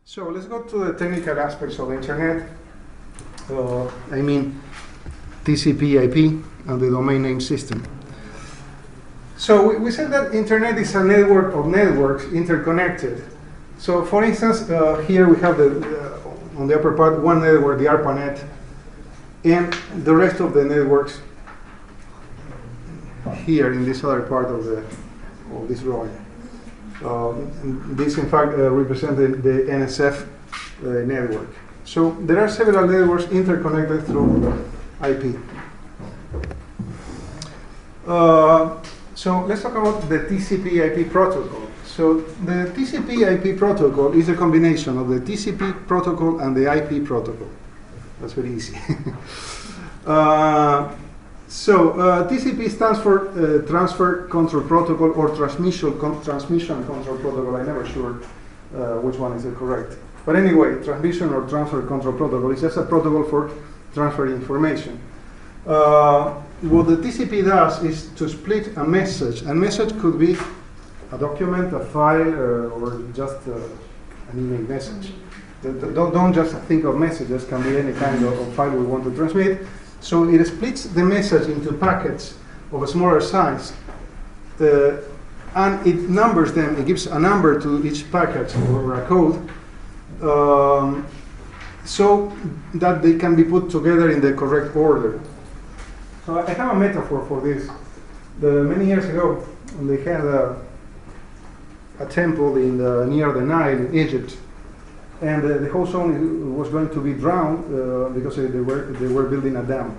So let's go to the technical aspects of the internet. I mean TCP/IP and the domain name system. So we said that internet is a network of networks interconnected. So for instance, here we have on the upper part one network, the ARPANET, and the rest of the networks here in this other part of this drawing. This in fact represents the NSF network. So there are several networks interconnected through IP. So let's talk about the TCP/IP protocol. So the TCP/IP protocol is a combination of the TCP protocol and the IP protocol. That's very easy. TCP stands for Transfer Control Protocol or Transmission Control Protocol. I'm never sure which one is the correct. But anyway, Transmission or Transfer Control Protocol is just a protocol for transferring information. What the TCP does is to split a message. A message could be a document, a file, or just an email message. Don't just think of messages, can be any kind of file we want to transmit. So it splits the message into packets of a smaller size, and it numbers them. It gives a number to each packet or a code, so that they can be put together in the correct order. So I have a metaphor for this. Many years ago, they had a temple near the Nile in Egypt, and the whole zone was going to be drowned because they were building a dam.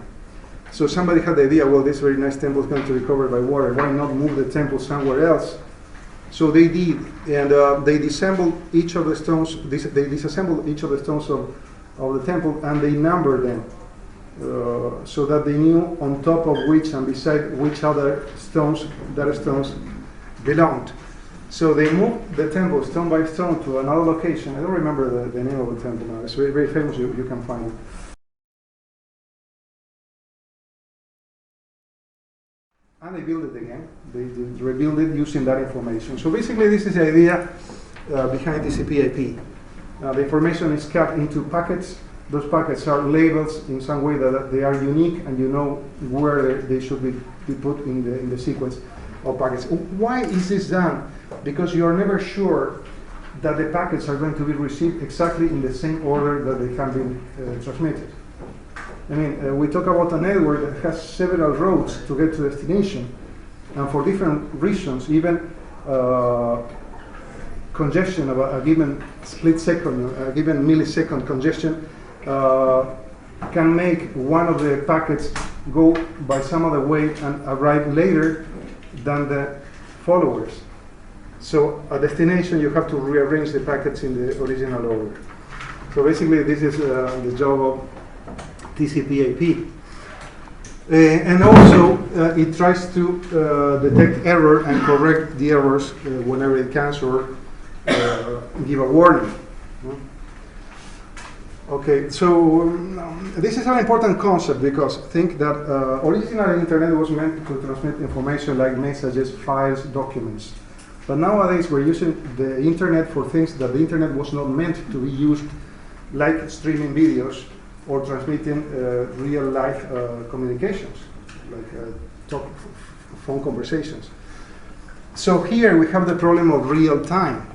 So somebody had the idea, well, this very nice temple is going to be covered by water. Why not move the temple somewhere else? So they did, and they disassembled each of the stones. They disassembled each of the stones of the temple, and they numbered them so that they knew on top of which and beside which other stones belonged. So they moved the temple stone by stone to another location. I don't remember the name of the temple now. It's very, very famous. You can find it. And they built it again. They rebuilt it using that information. So basically, this is the idea behind TCP/IP. The information is cut into packets. Those packets are labeled in some way that they are unique, and you know where they should be put in the sequence of packets. Why is this done? Because you are never sure that the packets are going to be received exactly in the same order that they have been transmitted. I mean, we talk about a network that has several roads to get to destination, and for different reasons, even congestion of a given split second, a given millisecond congestion can make one of the packets go by some other way and arrive later than the followers. So at destination, you have to rearrange the packets in the original order. So basically, this is the job of TCP/IP. And also, it tries to detect error and correct the errors whenever it can, or give a warning. Okay, so this is an important concept because think that originally internet was meant to transmit information like messages, files, documents. But nowadays we're using the internet for things that the internet was not meant to be used, like streaming videos or transmitting real life communications, like phone conversations. So here we have the problem of real time.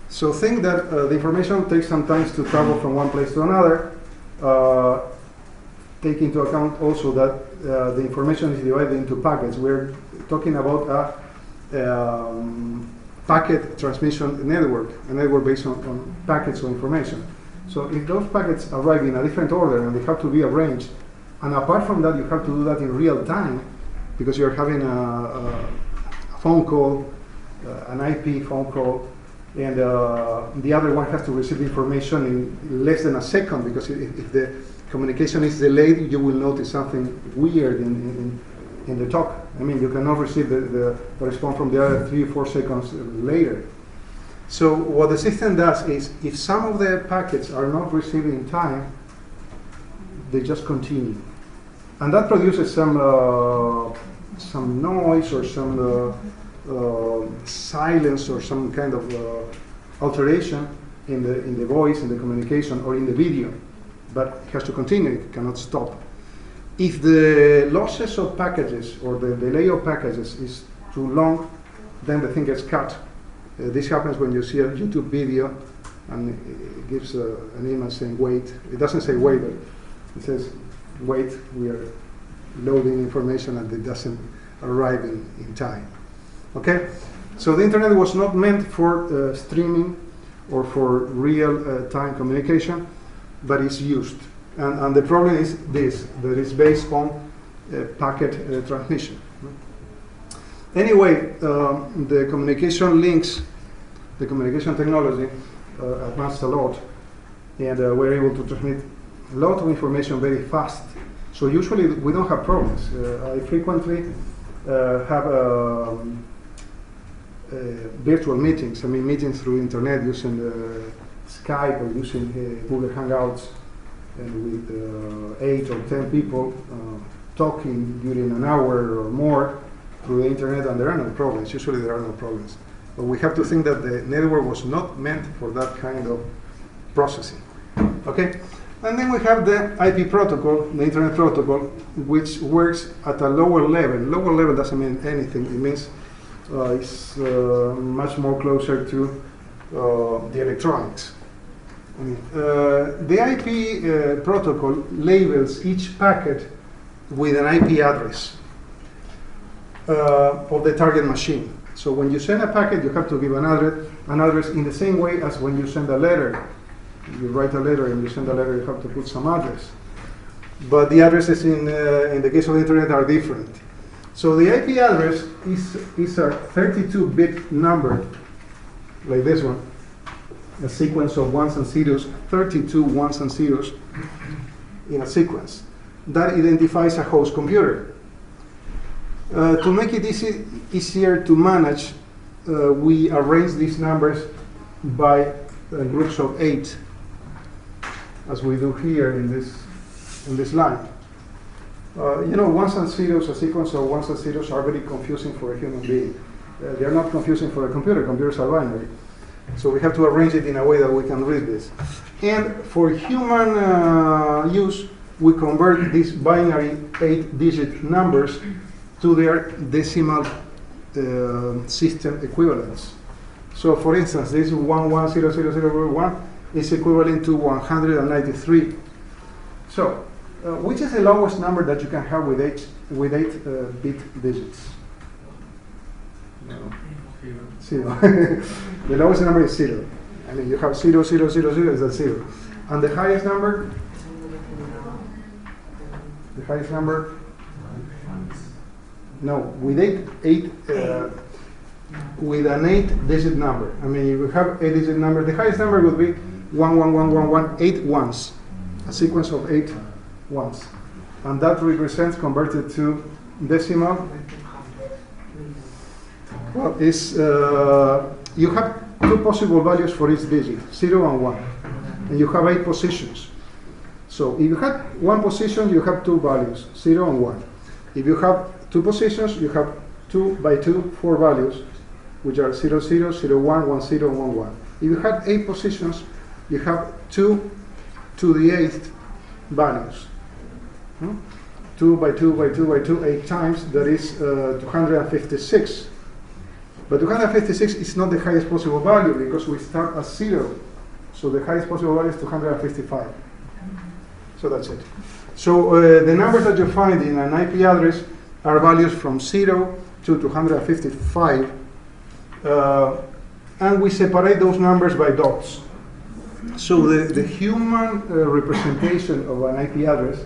So think that the information takes some time to travel from one place to another. Take into account also that the information is divided into packets. We're talking about a packet transmission network, a network based on packets of information. So if those packets arrive in a different order and they have to be arranged, and apart from that you have to do that in real time because you're having a phone call, an IP phone call, and the other one has to receive the information in less than a second, because if the communication is delayed, you will notice something weird in the talk. I mean, you cannot receive the response from the other 3 or 4 seconds later. So what the system does is, if some of the packets are not received in time, they just continue. And that produces some noise or some silence or some kind of alteration in the voice, in the communication, or in the video. But it has to continue, it cannot stop. If the losses of packages or the delay of packages is too long, then the thing gets cut. This happens when you see a YouTube video and it gives an image saying wait. It doesn't say wait, but it says wait, we are loading information and it doesn't arrive in time. Okay? So the internet was not meant for streaming or for real-time communication, but it's used. And the problem is this, that it's based on packet transmission. Anyway, the communication links, the communication technology advanced a lot, and we're able to transmit a lot of information very fast. So usually we don't have problems. I frequently have virtual meetings. I mean, meetings through internet using Skype or using Google Hangouts, and with 8 or 10 people talking during an hour or more through the internet, and there are no problems. Usually there are no problems. But we have to think that the network was not meant for that kind of processing. Okay? And then we have the IP protocol, the internet protocol, which works at a lower level. Lower level doesn't mean anything. It means it's much more closer to the electronics. The IP protocol labels each packet with an IP address of the target machine. So when you send a packet, you have to give an address in the same way as when you send a letter. You write a letter and you send a letter, you have to put some address. But the addresses in the case of the internet are different. So the IP address is a 32-bit number, like this one, a sequence of ones and zeros, 32 ones and zeros in a sequence. That identifies a host computer. To make it easier to manage, we arrange these numbers by groups of 8, as we do here in this line. You know, ones and zeros, a sequence of ones and zeros are very confusing for a human being. They are not confusing for a computer. Computers are binary. So we have to arrange it in a way that we can read this. And for human use, we convert these binary 8-digit numbers to their decimal system equivalents. So for instance, this 110001 is equivalent to 193. So which is the lowest number that you can have with 8 bit digits? No. 0. The lowest number is 0. I mean, you have 0, 0, 0, 0 is a 0. And the highest number? The highest number? No, with with an 8-digit number. I mean, if you have 8-digit number, the highest number would be 11111, 8 ones, a sequence of 8 ones. And that represents, converted to decimal, well, is you have 2 possible values for each digit, 0 and 1. And you have 8 positions. So if you have 1 position, you have 2 values, 0 and 1. If you have 2 positions, you have 2 by 2, 4 values, which are 0, 0, 0, 1, 10, 1, 1. If you have 8 positions, you have 2 to the 8th values. 2 by 2 by 2 by 2, 8 times, that is 256. But 256 is not the highest possible value because we start at 0. So the highest possible value is 255. So that's it. So the numbers that you find in an IP address are values from 0 to 255. And we separate those numbers by dots. So the human representation of an IP address,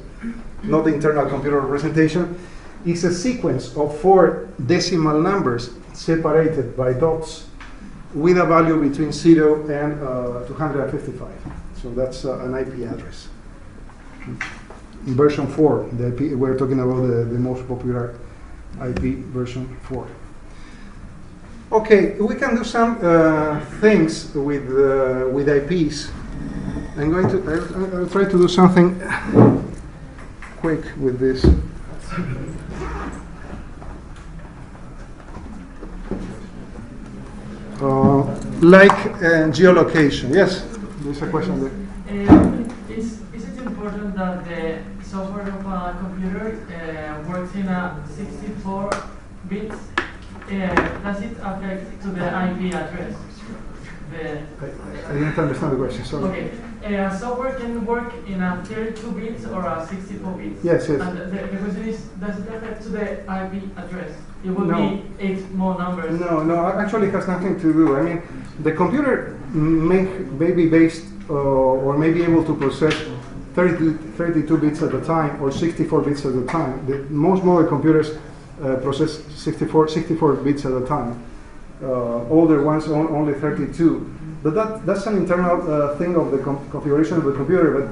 not the internal computer representation, is a sequence of 4 decimal numbers separated by dots with a value between 0 and 255. So that's an IP address. In version 4, the IP, we're talking about the most popular IP version 4. Okay, we can do some things with IPs. I'll try to do something quick with this. Like geolocation. Yes, there's a question there. Is it important that the software of a computer works in a 64 bits? Does it affect to the IP address? I didn't understand the question, sorry. Okay. Software can work in a 32 bits or a 64 bits. Yes, yes. And the question is, does it affect to the IP address? It will No. be 8 more numbers. No, actually it has nothing to do. I mean, the computer may be based or may be able to process 32 bits at a time or 64 bits at a time. Most modern computers process 64 bits at a time. Older ones only 32. But that's an internal thing of the configuration of the computer, but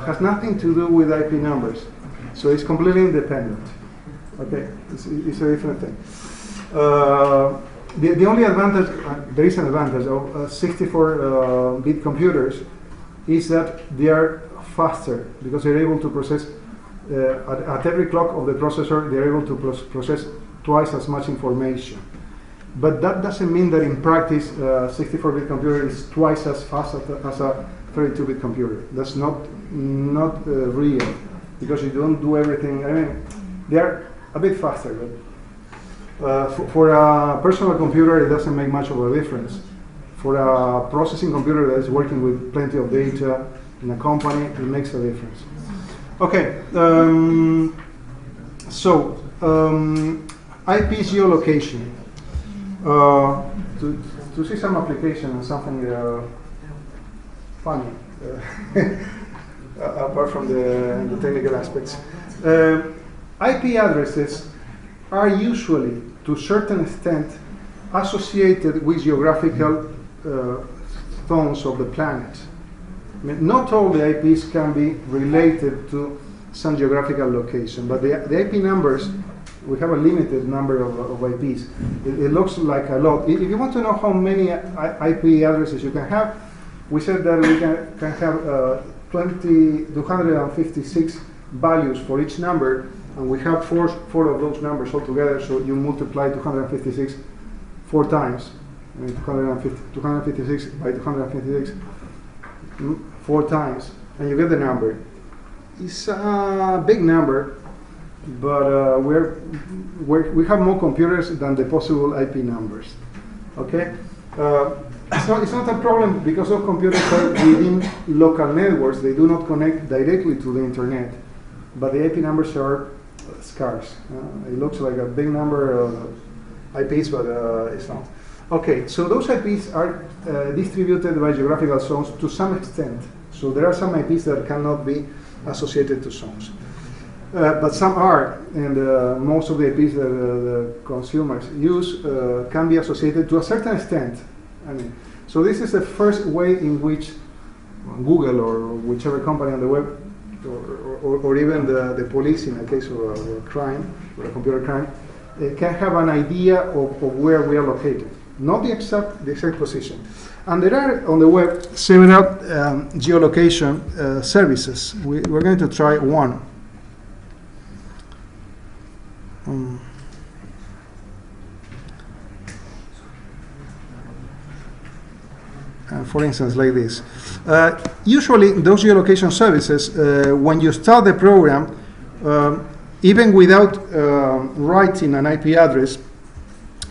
has nothing to do with IP numbers. So it's completely independent. Okay, it's a different thing. The only advantage, there is an advantage of 64-bit computers, is that they are faster because they're able to process, at every clock of the processor, they're able to process twice as much information. But that doesn't mean that in practice, 64-bit computer is twice as fast as a 32-bit computer. That's not real, because you don't do everything. I mean, they are a bit faster, but for a personal computer, it doesn't make much of a difference. For a processing computer that is working with plenty of data in a company, it makes a difference. Okay, IP geolocation. To see some application and something funny, apart from the technical aspects. IP addresses are usually, to a certain extent, associated with geographical zones of the planet. I mean, not all the IPs can be related to some geographical location, but the IP numbers, we have a limited number of IPs. It looks like a lot. If you want to know how many IP addresses you can have, we said that we can have 256 values for each number, and we have four of those numbers altogether, so you multiply 256 4 times. I mean, 256 by 256 4 times, and you get the number. It's a big number, but we have more computers than the possible IP numbers. Okay, it's not a problem because all computers are within local networks. They do not connect directly to the internet, but the IP numbers are scarce. It looks like a big number of IPs, but it's not. Okay, so those IPs are distributed by geographical zones to some extent. So there are some IPs that cannot be associated to zones. But some are, and most of the IPs that the consumers use can be associated to a certain extent. I mean, so this is the first way in which Google or whichever company on the web, or even the police in a case of a crime, or a computer crime, can have an idea of where we are located, not the exact position. And there are on the web several geolocation services. We're going to try one. For instance, like this. Usually, those geolocation services, when you start the program, even without writing an IP address,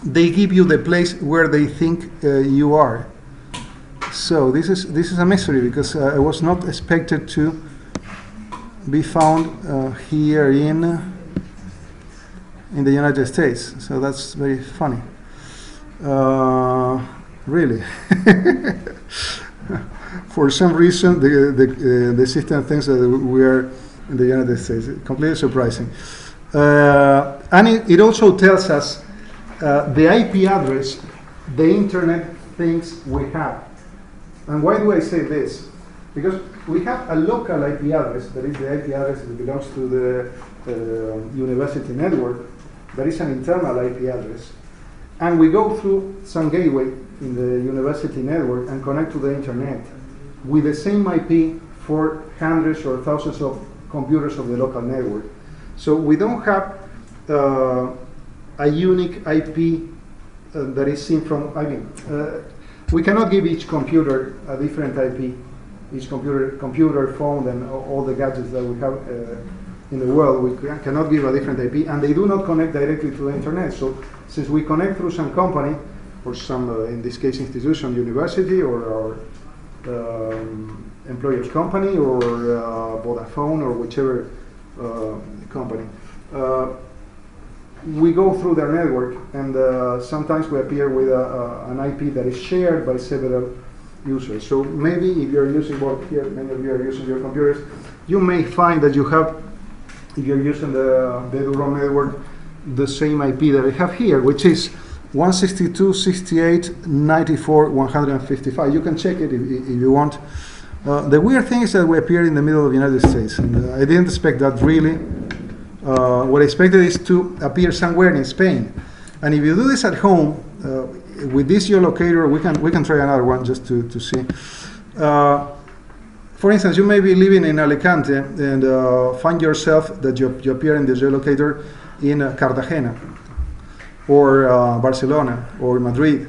they give you the place where they think you are. So this is a mystery because I was not expected to be found here in the United States. So that's very funny. Really. For some reason, the system thinks that we are in the United States. Completely surprising. And it also tells us the IP address the internet thinks we have. And why do I say this? Because we have a local IP address, that is the IP address that belongs to the university network, that is an internal IP address. and we go through some gateway in the university network and connect to the internet with the same IP for hundreds or thousands of computers of the local network. So we don't have a unique IP that is seen from, we cannot give each computer a different IP, each computer, phone, and all the gadgets that we have in the world. We cannot give a different IP, and they do not connect directly to the internet. So since we connect through some company, or some, in this case, institution, university, or employer's company, or Vodafone, or whichever company, we go through their network, and sometimes we appear with an IP that is shared by several users. So maybe if you're using, well, here many of you are using your computers, you may find that you have, if you're using the EduRoam network, the same IP that I have here, which is 162.68.94.155. You can check it if you want. The weird thing is that we appear in the middle of the United States, and I didn't expect that really. What I expected is to appear somewhere in Spain. And if you do this at home, with this geolocator, we can try another one just to see. For instance, you may be living in Alicante and find yourself that you appear in the geolocator in Cartagena, or Barcelona, or Madrid.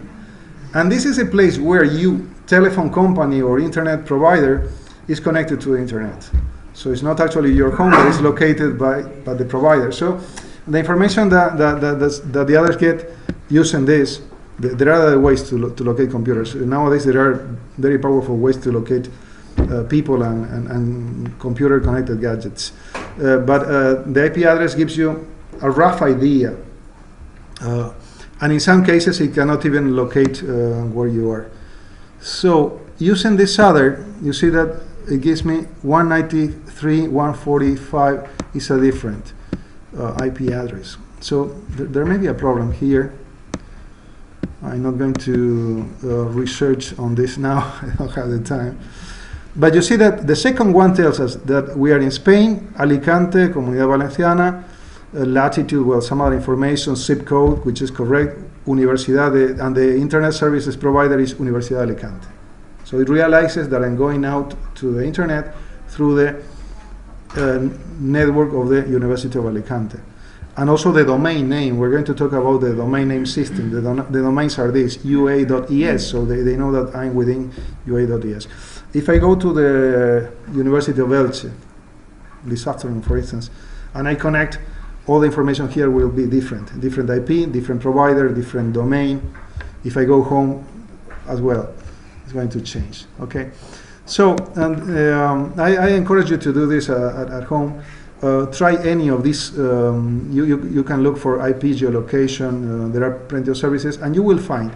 And this is a place where you, telephone company or internet provider, is connected to the internet. So it's not actually your home, but it's located by the provider. So the information that the others get using this, there are other ways to locate computers. Nowadays there are very powerful ways to locate people and computer-connected gadgets. But the IP address gives you a rough idea. And in some cases it cannot even locate where you are. So using this other, you see that it gives me 193.145 is a different IP address. So there may be a problem here. I'm not going to research on this now. I don't have the time. But you see that the second one tells us that we are in Spain, Alicante, Comunidad Valenciana, latitude, well, some other information, zip code, which is correct, Universidad, and the internet services provider is Universidad de Alicante. So it realizes that I'm going out to the internet through the network of the University of Alicante. And also the domain name. We're going to talk about the domain name system. The domains are this, ua.es, so they know that I'm within ua.es. If I go to the University of Elche this afternoon, for instance, and I connect, all the information here will be different IP, different provider, different domain. If I go home as well, it's going to change. Okay, so I encourage you to do this at home. Try any of these. You can look for IP geolocation. There are plenty of services, and you will find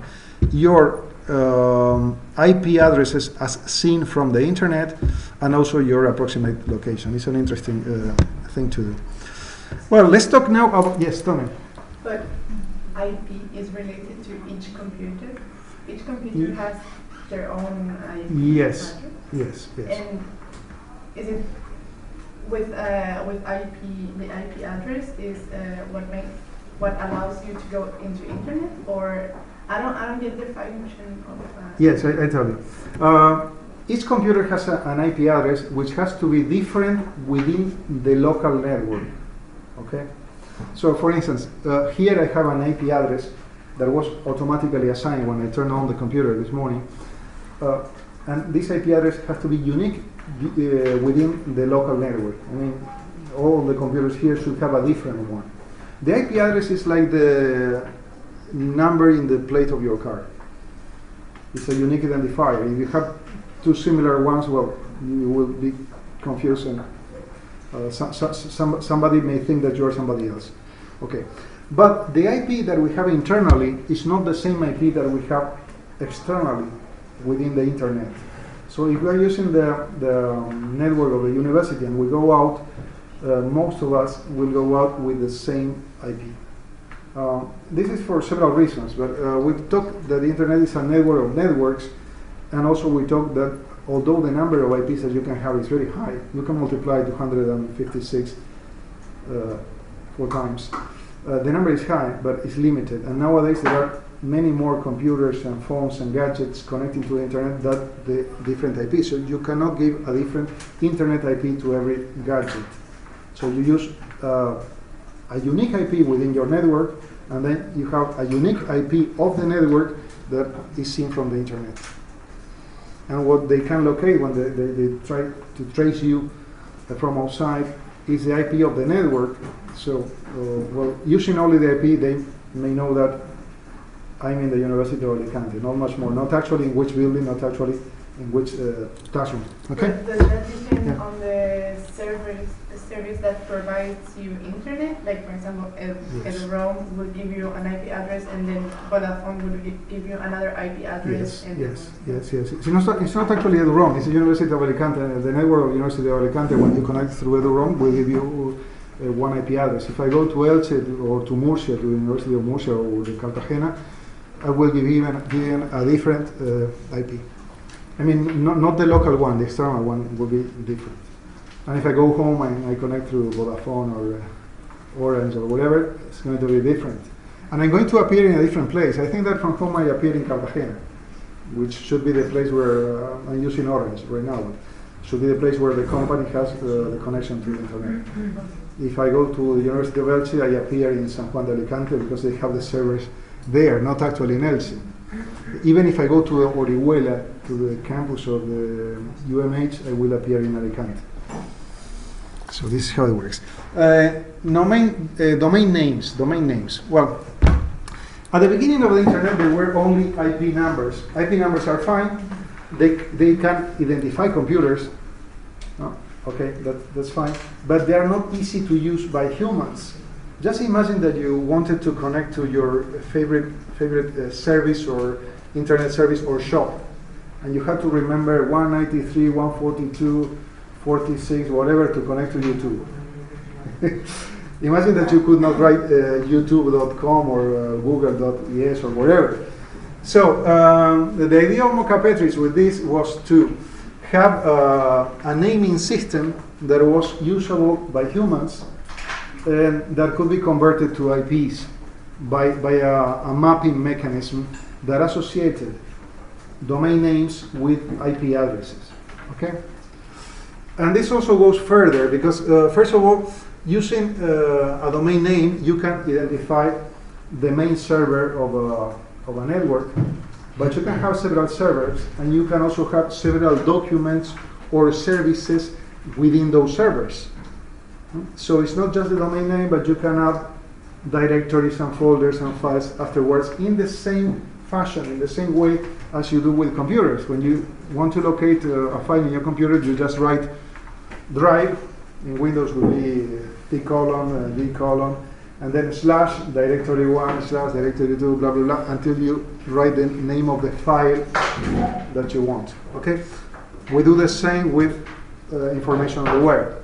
your IP addresses as seen from the internet, and also your approximate location. It's an interesting thing to do. Well, let's talk now about, yes, Tommy. But IP is related to each computer. Each computer has their own IP. Yes, address. yes. And is it with IP? The IP address is what allows you to go into internet, or I don't get the function of. Yes, I tell you. Each computer has an IP address which has to be different within the local network. Okay, so for instance, here I have an IP address that was automatically assigned when I turned on the computer this morning, and this IP address has to be unique within the local network. I mean, all the computers here should have a different one. The IP address is like the number in the plate of your car. It's a unique identifier. If you have two similar ones, well, you will be confused, and somebody may think that you are somebody else. Okay, but the IP that we have internally is not the same IP that we have externally within the internet. So if we are using the network of the university and we go out, most of us will go out with the same IP. This is for several reasons, but we've talked that the internet is a network of networks, and also we talked that although the number of IPs that you can have is very high, you can multiply 256 4 times. The number is high, but it's limited. And nowadays there are many more computers and phones and gadgets connecting to the internet than the different IP. So you cannot give a different internet IP to every gadget. So you use a unique IP within your network, and then you have a unique IP of the network that is seen from the internet. And what they can locate when they try to trace you from outside is the IP of the network. So, well, using only the IP, they may know that I'm in the University of Alicante, not much more. Not actually in which building, not actually in which classroom. Okay? Does that depend Yeah. on the service that provides you internet? Like, for example, Yes. Ethereum will give you an IP address, and then Vodafone will give you another IP address. Yes. It's not actually EduRoam. It's the University of Alicante. The network of University of Alicante, when you connect through EduRoam, will give you one IP address. If I go to Elche or to Murcia, to the University of Murcia or the Cartagena, I will give given a different IP. I mean, not the local one, the external one will be different. And if I go home and I connect through Vodafone or Orange or whatever, it's going to be different. And I'm going to appear in a different place. I think that from home I appear in Cartagena, which should be the place where I'm using Orange right now. Should be the place where the company has the connection to the internet. If I go to the University of Elche, I appear in San Juan de Alicante because they have the servers there, not actually in Elche. Even if I go to Orihuela, to the campus of the UMH, I will appear in Alicante. So this is how it works. Domain names. Well, at the beginning of the internet, there were only IP numbers. IP numbers are fine. They can identify computers. No? Okay, that's fine. But they are not easy to use by humans. Just imagine that you wanted to connect to your favorite service or internet service or shop, and you had to remember 193, 142, 46, whatever to connect to YouTube. Imagine that you could not write youtube.com or google.es or whatever. So the idea of Mocapetris with this was to have a naming system that was usable by humans and that could be converted to IPs by a mapping mechanism that associated domain names with IP addresses. Okay? And this also goes further because, first of all, using a domain name, you can identify the main server of a network, but you can have several servers, and you can also have several documents or services within those servers. So it's not just the domain name, but you can add directories and folders and files afterwards in the same fashion, in the same way as you do with computers. When you want to locate a file in your computer, you just write drive. In Windows will be T colon, D colon, and then slash directory 1, slash directory 2, blah, blah, blah, until you write the name of the file that you want. Okay? We do the same with information on the web.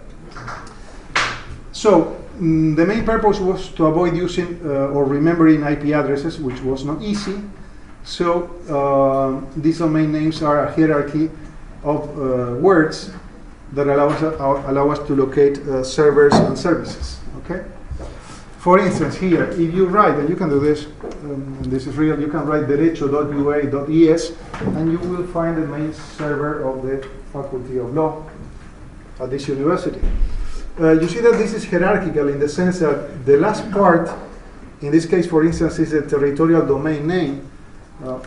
So the main purpose was to avoid using or remembering IP addresses, which was not easy. So these domain names are a hierarchy of words that allow us to locate servers and services. Okay. For instance, here, if you write, and you can do this, and this is real, you can write derecho.ua.es, and you will find the main server of the Faculty of Law at this university. You see that this is hierarchical in the sense that the last part, in this case, for instance, is the territorial domain name.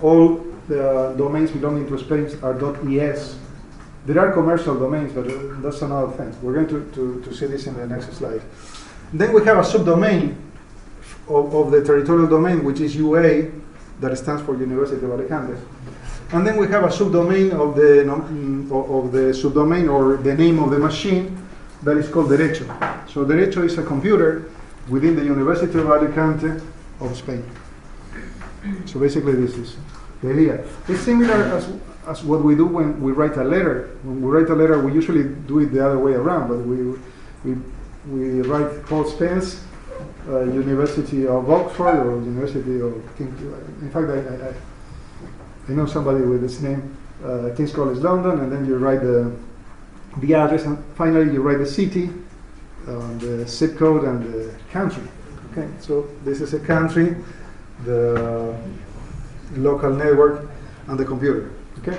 All the domains belonging to Spain are .es. There are commercial domains, but that's another thing. We're going to see this in the next slide. Then we have a subdomain of the territorial domain, which is UA, that stands for University of Alicante. And then we have a subdomain of the subdomain or the name of the machine that is called Derecho. So Derecho is a computer within the University of Alicante of Spain. So basically this is the idea. It's similar as what we do when we write a letter. When we write a letter, we usually do it the other way around, but we write Paul Spence, University of Oxford or University of King's. In fact, I know somebody with this name, King's College London, and then you write the address, and finally you write the city, the zip code, and the country. Okay, so this is a country. The local network and the computer. Okay.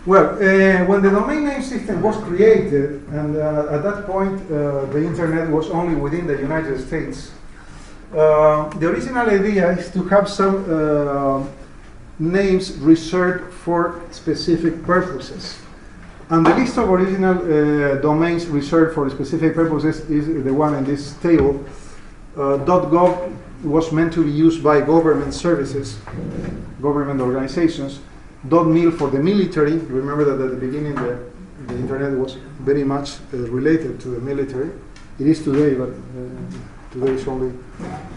Well, when the domain name system was created, and at that point the internet was only within the United States, the original idea is to have some names reserved for specific purposes. And the list of original domains reserved for specific purposes is the one in this table. .gov was meant to be used by government services, government organizations. .mil for the military. Remember that at the beginning the internet was very much related to the military. It is today, but today is only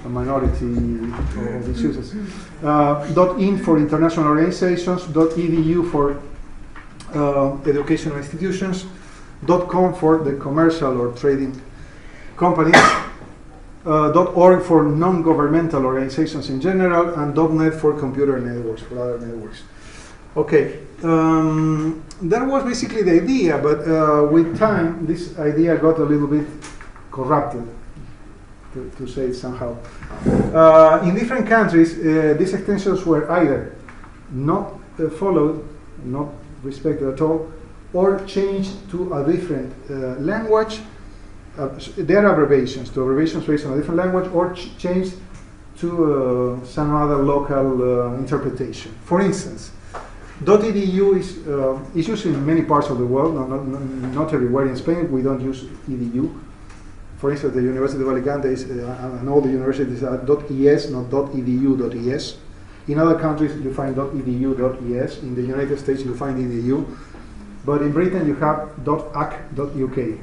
a minority of its users. .in for international organizations. .edu for educational institutions. .com for the commercial or trading companies. .org for non-governmental organizations in general, and .net for computer networks, for other networks. Okay, that was basically the idea, but with time this idea got a little bit corrupted, to say it somehow. In different countries, these extensions were either not followed, not respected at all, or changed to a different language. There are abbreviations based on a different language, or changed to some other local interpretation. For instance, .edu is used in many parts of the world, not everywhere. In Spain, we don't use edu. For instance, the University of Alicante is, and all the universities are .es, not .edu.es. In other countries, you find .edu.es. In the United States, you find edu. But in Britain, you have .ac.uk.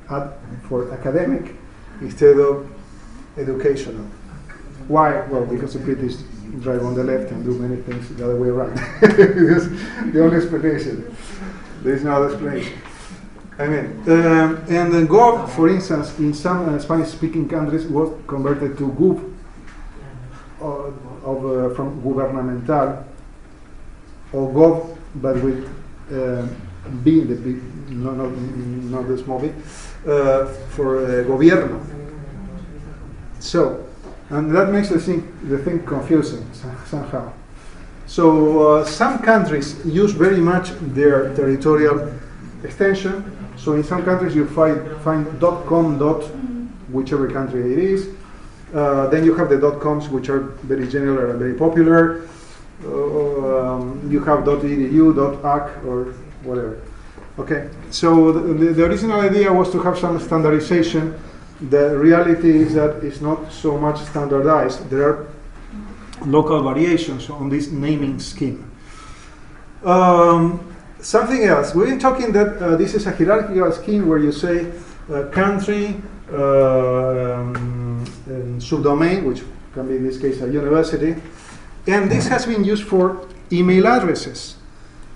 Ad for academic instead of educational. Why? Well, because the British drive on the left and do many things the other way around. That's the only explanation. There is no other explanation. I mean, and then Gov, for instance, in some Spanish-speaking countries, was converted to Gov, from gubernamental, or Gov, but with B, the big, not the small b, for gobierno. So, and that makes the thing confusing somehow. So some countries use very much their territorial extension. So in some countries you find .com, whichever country it is. Then you have the .coms, which are very general and very popular. You have .edu, .ac, or whatever. Okay, so the original idea was to have some standardization. The reality is that it's not so much standardized. There are local variations on this naming scheme. Something else. We've been talking that this is a hierarchical scheme where you say country, subdomain, which can be in this case a university, and this has been used for email addresses.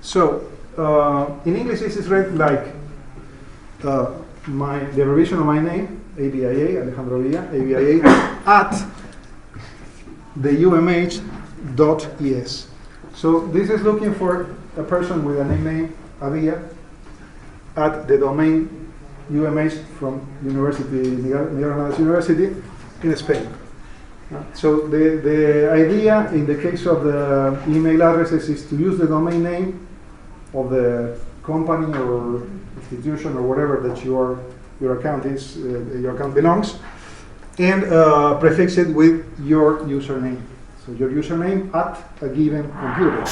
So in English this is read like the abbreviation of my name, ABIA, Alejandro Villa, ABIA, at the UMH.es. So this is looking for a person with a name Avilla at the domain UMH from Miguel Hernández University in Spain. So the idea in the case of the email addresses is to use the domain name of the company or institution or whatever that your account is, your account belongs, and prefix it with your username. So your username at a given computer.